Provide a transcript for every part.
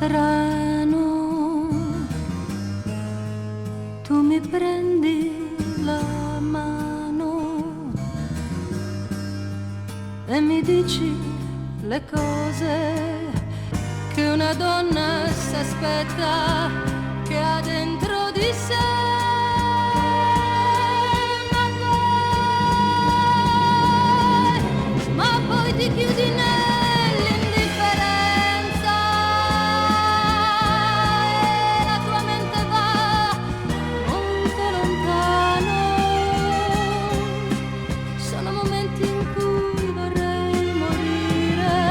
strano, tu mi prendi la mano e mi dici le cose che una donna si aspetta, che ha dentro di sé. Ma poi ti chiudi nell'indifferenza e la tua mente va molto lontano. Sono momenti in cui vorrei morire,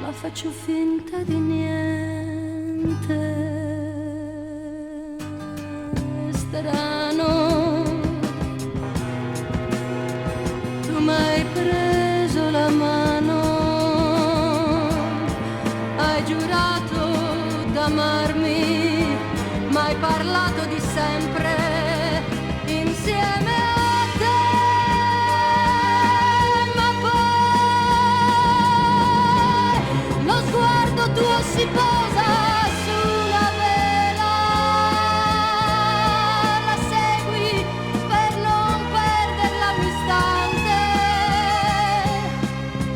ma faccio finta di niente. Strano, tu m'hai preso la mano, hai giurato d'amarmi, m'hai parlato di sempre insieme a te, ma poi lo sguardo tuo si posa sulla vela, la segui per non perderla un istante,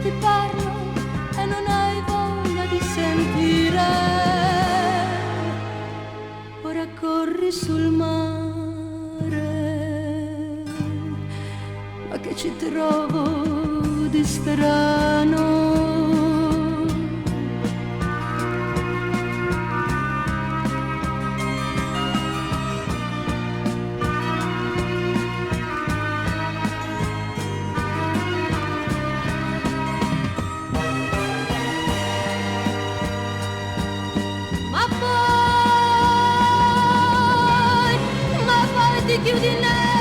ti parlo e non hai voglia di sentire, ora corri sul mare, ma che ci trovo di strano. Ma poi ti chiudi nel